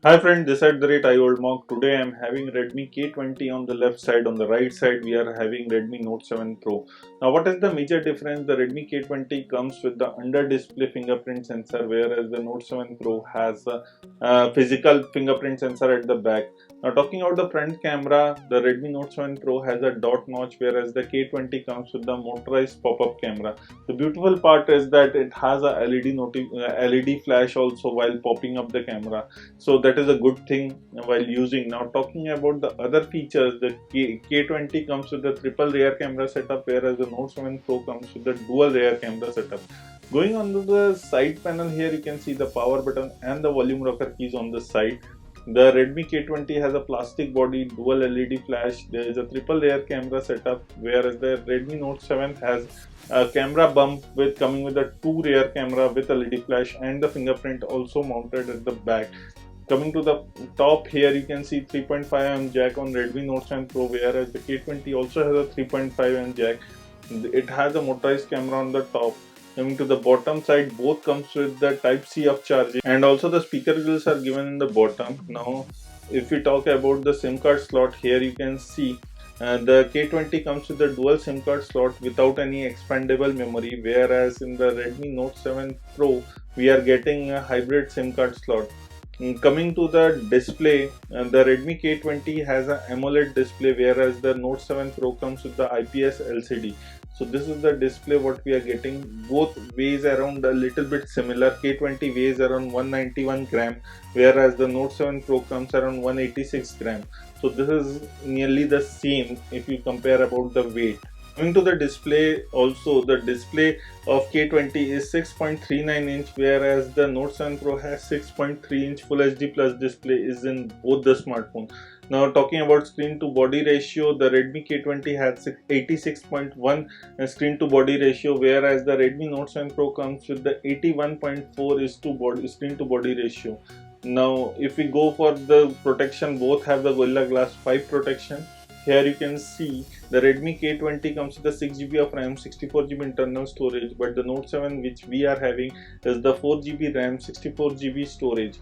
Hi friend, this is the rate I old Monk. Today I am having Redmi K20 on the left side. On the right side we are having Redmi Note 7 Pro. Now what is the major difference? The Redmi K20 comes with the under display fingerprint sensor, whereas the Note 7 Pro has a physical fingerprint sensor at the back. Now talking about the front camera, the Redmi Note 7 Pro has a dot notch, whereas the K20 comes with the motorized pop-up camera. The beautiful part is that it has a LED flash also while popping up the camera, so that is a good thing while using. Now talking about the other features, the K20 comes with the triple rear camera setup, whereas the Note 7 Pro comes with the dual rear camera setup. Going on to the side panel, here you can see the power button and the volume rocker keys on the side. The Redmi K20 has a plastic body, dual LED flash. There is a triple rear camera setup, whereas the Redmi Note 7 has a camera bump with coming with a two rear camera with LED flash and the fingerprint also mounted at the back. Coming to the top, here you can see 3.5mm jack on Redmi Note 7 Pro, whereas the K20 also has a 3.5mm jack. It has a motorized camera on the top. Coming to the bottom side, both comes with the Type C of charging, and also the speaker grills are given in the bottom. Now if we talk about the SIM card slot, here you can see the K20 comes with a dual SIM card slot without any expandable memory, whereas in the Redmi Note 7 Pro we are getting a hybrid SIM card slot. Coming to the display, the Redmi K20 has an AMOLED display, whereas the Note 7 Pro comes with the IPS LCD. So this is the display what we are getting. Both weighs around a little bit similar. K20 weighs around 191 gram, whereas the Note 7 Pro comes around 186 gram. So this is nearly the same if you compare about the weight. Coming to the display, also the display of K20 is 6.39 inch, whereas the Note 7 Pro has 6.3 inch Full HD Plus display is in both the smartphone. Now talking about screen to body ratio, the Redmi K20 has 86.1 screen to body ratio, whereas the Redmi Note 7 Pro comes with the 81.4 is to body screen to body ratio. Now if we go for the protection, both have the Gorilla Glass 5 protection. Here you can see the Redmi K20 comes with the 6GB of RAM, 64GB internal storage, but the Note 7 which we are having is the 4GB RAM, 64GB storage.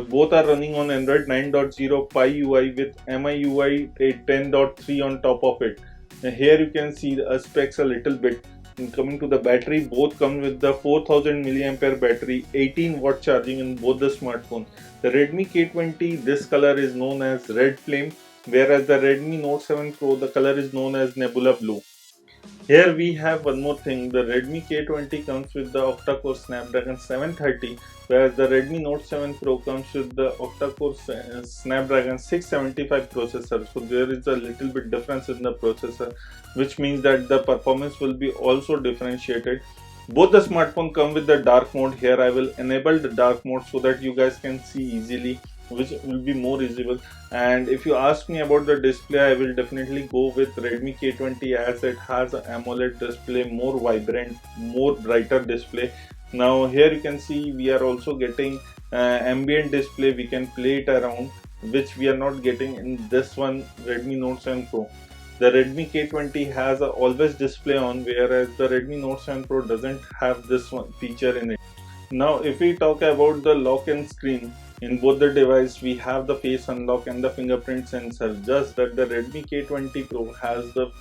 Both are running on Android 9.0 Pie UI with MIUI 10.3 on top of it. Here you can see the specs a little bit. Coming to the battery, both come with the 4000 mAh battery, 18 watt charging in both the smartphone. The Redmi K20, this color is known as Red Flame, whereas the Redmi Note 7 Pro, the color is known as Nebula Blue. Here we have one more thing. The Redmi K20 comes with the octa-core Snapdragon 730, whereas the Redmi Note 7 Pro comes with the octa-core Snapdragon 675 processor. So there is a little bit difference in the processor, which means that the performance will be also differentiated. Both the smartphone come with the dark mode. Here I will enable the dark mode so that you guys can see easily, which will be more visible. And if you ask me about the display, I will definitely go with Redmi K20 as it has an AMOLED display, more vibrant, more brighter display. Now here you can see we are also getting ambient display. We can play it around, which we are not getting in this one Redmi Note 7 Pro. The Redmi K20 has a always display on, whereas the Redmi Note 7 Pro doesn't have this one feature in it. Now if we talk about the lock and screen, in both the device we have the face unlock and the fingerprint sensor, just that the Redmi K20 Pro has the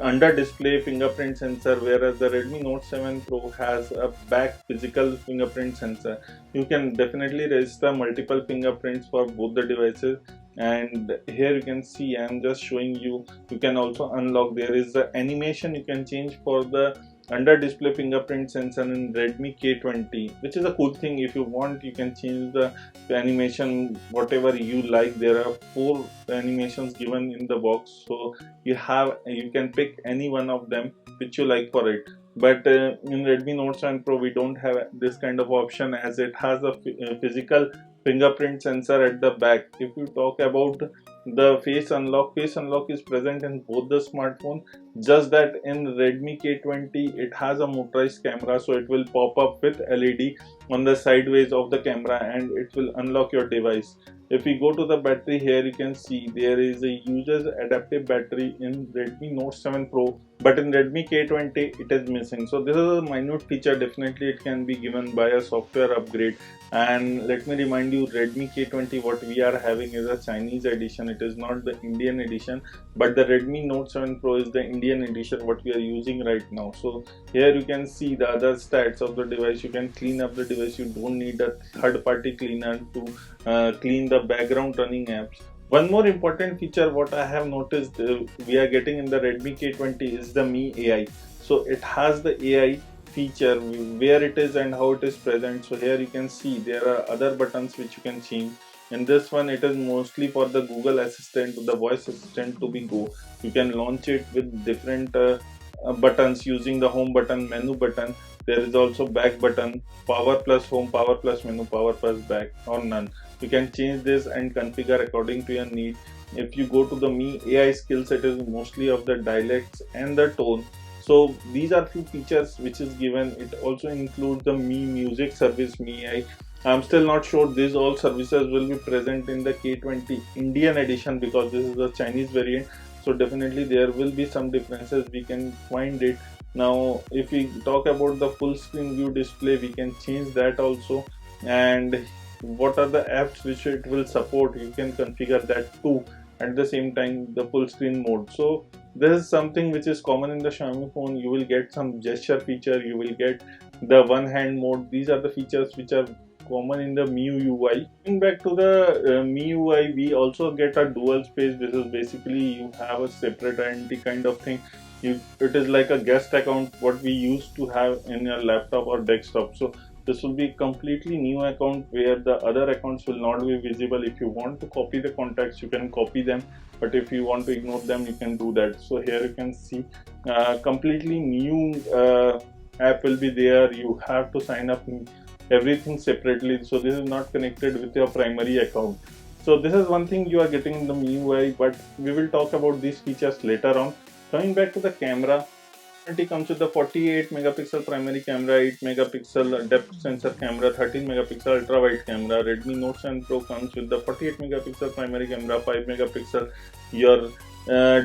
under display fingerprint sensor, whereas the Redmi Note 7 Pro has a back physical fingerprint sensor. You can definitely register multiple fingerprints for both the devices, and here you can see I am just showing you. You can also unlock. There is the animation you can change for the under display fingerprint sensor in Redmi K20, which is a cool thing. If you want, you can change the animation whatever you like. There are 4 animations given in the box, so you can pick any one of them which you like for it. But in Redmi Note 7 Pro we don't have this kind of option, as it has a physical fingerprint sensor at the back. If you talk about the face unlock is present in both the smartphone, just that in Redmi K20 it has a motorized camera, so it will pop up with LED on the sideways of the camera and it will unlock your device. If we go to the battery, here you can see there is a user's adaptive battery in Redmi Note 7 Pro, but in Redmi K20 it is missing. So this is a minute feature, definitely it can be given by a software upgrade. And let me remind you, Redmi K20 what we are having is a Chinese edition, it is not the Indian edition, but the Redmi Note 7 Pro is the Indian edition what we are using right now. So here you can see the other stats of the device. You can clean up the device, you don't need a third party cleaner to clean the background running apps. One more important feature what I have noticed we are getting in the Redmi K20 is the Mi AI. So it has the AI feature, where it is and how it is present. So here you can see there are other buttons which you can change. In this one it is mostly for the Google Assistant, the voice assistant to be go. You can launch it with different buttons using the home button, menu button. There is also back button, power plus home, power plus menu, power plus back, or none. You can change this and configure according to your need. If you go to the Mi AI skills, it is mostly of the dialects and the tone. So these are few features which is given. It also includes the Mi Music service, Mi AI. I'm still not sure these all services will be present in the K20 Indian edition because this is the Chinese variant. So definitely there will be some differences, we can find it. Now if we talk about the full screen view display, we can change that also. And what are the apps which it will support, you can configure that too. At the same time, the full screen mode. So this is something which is common in the Xiaomi phone. You will get some gesture feature, you will get the one hand mode. These are the features which are common in the MIUI. Coming back to the MIUI, we also get a dual space. This is basically you have a separate identity kind of thing. It is like a guest account what we used to have in your laptop or desktop. So this will be completely new account where the other accounts will not be visible. If you want to copy the contacts, you can copy them, but if you want to ignore them, you can do that. So here you can see completely new app will be there. You have to sign up everything separately, so this is not connected with your primary account. So this is one thing you are getting in the MIUI, but we will talk about these features later on. Coming back to the camera, it comes with the 48 megapixel primary camera, 8 megapixel depth sensor camera, 13 megapixel ultra wide camera. Redmi Note 7 Pro comes with the 48 megapixel primary camera, 5 megapixel your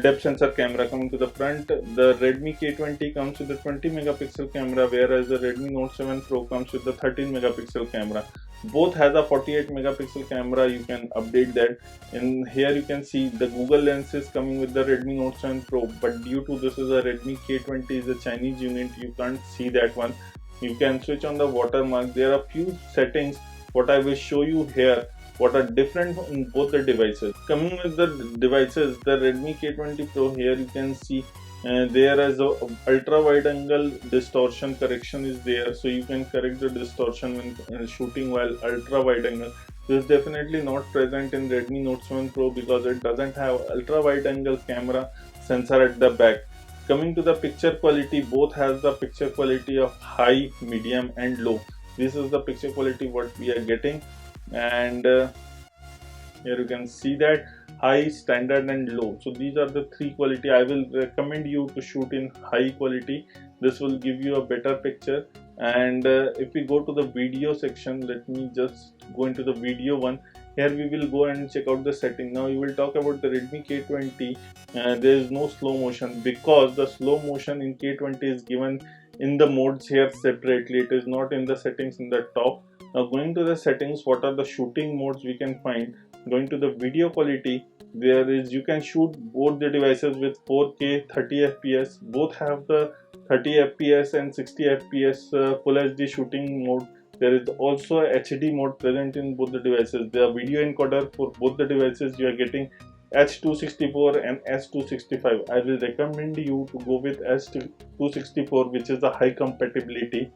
depth sensor camera. Coming to the front, the Redmi K20 comes with the 20 megapixel camera, whereas the Redmi Note 7 Pro comes with the 13 megapixel camera. Both has a 48 megapixel camera, you can update that. In here you can see the Google lens is coming with the Redmi Note 7 Pro, but due to this is a Redmi K20 is a Chinese unit, you can't see that one. You can switch on the watermark. There are few settings what I will show you here what are different in both the devices. Coming with the devices, the Redmi K20 Pro, here you can see there is a ultra wide angle distortion correction is there, so you can correct the distortion when shooting while ultra wide angle. This is definitely not present in Redmi Note 7 Pro because it doesn't have ultra wide angle camera sensor at the back. Coming to the picture quality, both has the picture quality of high, medium and low. This is the picture quality what we are getting. And here you can see that high, standard and low. So these are the three quality. I will recommend you to shoot in high quality. This will give you a better picture. And if we go to the video section, let me just go into the video one. Here we will go and check out the setting. Now you will talk about the Redmi K20. There is no slow motion because the slow motion in K20 is given in the modes here separately. It is not in the settings in the top. Now going to the settings, what are the shooting modes we can find? Going to the video quality, there is you can shoot both the devices with 4K 30 fps. Both have the 30 fps and 60 fps full HD shooting mode. There is also a HD mode present in both the devices. The video encoder for both the devices you are getting H264 and S265. I will recommend you to go with S264, which is the high compatibility.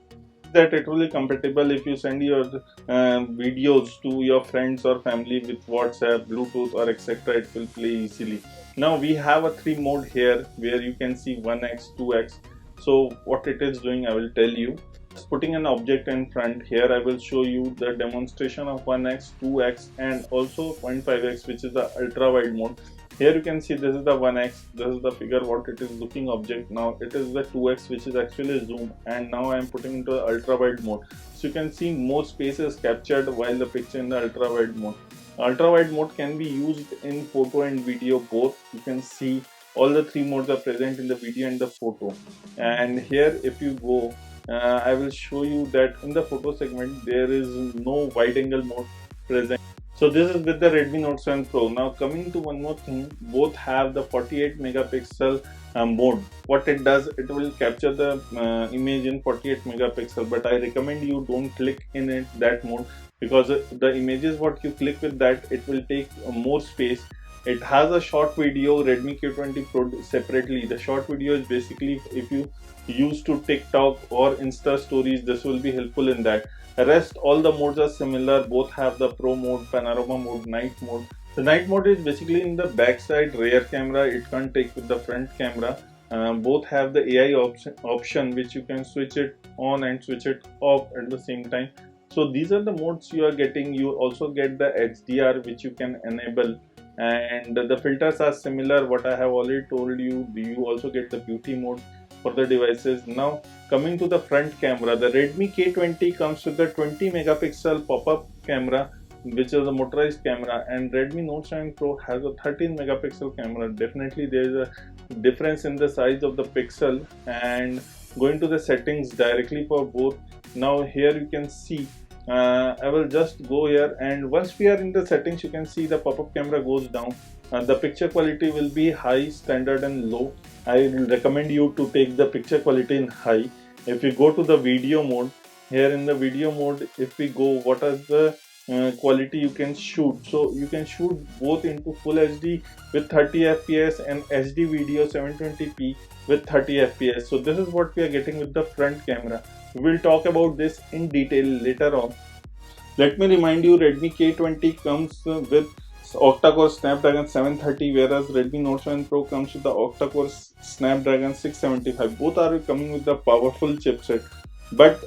That it will be compatible if you send your videos to your friends or family with WhatsApp, Bluetooth or etc. It will play easily. Now we have a 3 mode here where you can see 1x, 2x. So what it is doing, I will tell you. Just putting an object in front, here I will show you the demonstration of 1x, 2x and also 0.5x, which is the ultra wide mode. Here you can see this is the 1x, this is the figure what it is looking object. Now it is the 2x which is actually zoom, and now I am putting into the ultra wide mode. So you can see more space is captured while the picture in the ultra wide mode. Ultra wide mode can be used in photo and video both. You can see all the three modes are present in the video and the photo. And here if you go, I will show you that in the photo segment there is no wide angle mode present. So this is with the Redmi Note 7 Pro. Now coming to one more thing, both have the 48 megapixel mode. What it does, it will capture the image in 48 megapixel, but I recommend you don't click in it that mode, because the images what you click with that, it will take more space. It has a short video, Redmi K20 Pro separately. The short video is basically if you use to TikTok or Insta stories, this will be helpful in that. Rest all the modes are similar. Both have the pro mode, panorama mode, night mode. The night mode is basically in the backside rear camera. It can't take with the front camera. Both have the AI option which you can switch it on and switch it off at the same time. So these are the modes you are getting. You also get the HDR which you can enable, and the filters are similar. What I have already told you. You also get the beauty mode for the devices. Now coming to the front camera, the Redmi K20 comes with the 20 megapixel pop-up camera, which is a motorized camera, and Redmi Note 7 Pro has a 13 megapixel camera. Definitely there is a difference in the size of the pixel. And going to the settings directly for both, now here you can see, I will just go here, and once we are in the settings you can see the pop-up camera goes down. The picture quality will be high, standard and low. I will recommend you to take the picture quality in high. If we go to the video mode, here in the video mode, if we go, what is the quality you can shoot? So you can shoot both into full HD with 30 fps and HD video 720p with 30 fps. So this is what we are getting with the front camera. We will talk about this in detail later on. Let me remind you, Redmi K20 comes with octa-core Snapdragon 730, whereas Redmi Note 7 Pro comes with the octa-core Snapdragon 675. Both are coming with the powerful chipset, but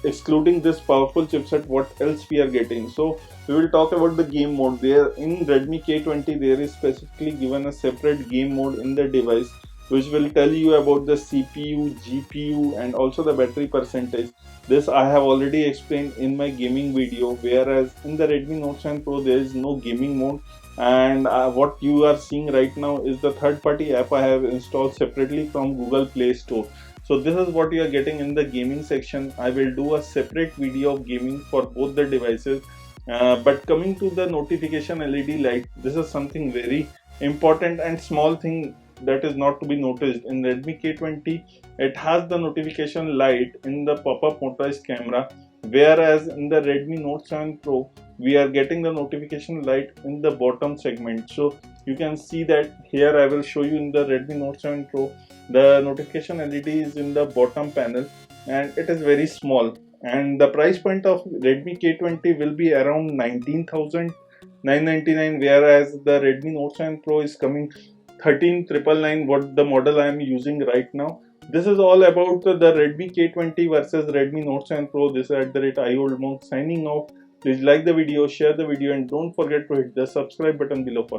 excluding this powerful chipset, what else we are getting? So we will talk about the game mode. There in Redmi K20 there is specifically given a separate game mode in the device, which will tell you about the CPU, GPU and also the battery percentage. This I have already explained in my gaming video, whereas in the Redmi Note 7 Pro there is no gaming mode, and what you are seeing right now is the third-party app I have installed separately from Google Play Store. So this is what you are getting in the gaming section. I will do a separate video of gaming for both the devices. But coming to the notification LED light, this is something very important and small thing that is not to be noticed. In Redmi K20, it has the notification light in the pop-up motorized camera, whereas in the Redmi Note 7 Pro, we are getting the notification light in the bottom segment. So you can see that here. I will show you in the Redmi Note 7 Pro, the notification LED is in the bottom panel and it is very small. And the price point of Redmi K20 will be around 19,999, whereas the Redmi Note 7 Pro is coming 13,999, what the model I am using right now. This is all about the Redmi K20 versus Redmi Note 7 Pro. This is @IOldMonk signing off. Please like the video, share the video, and don't forget to hit the subscribe button below for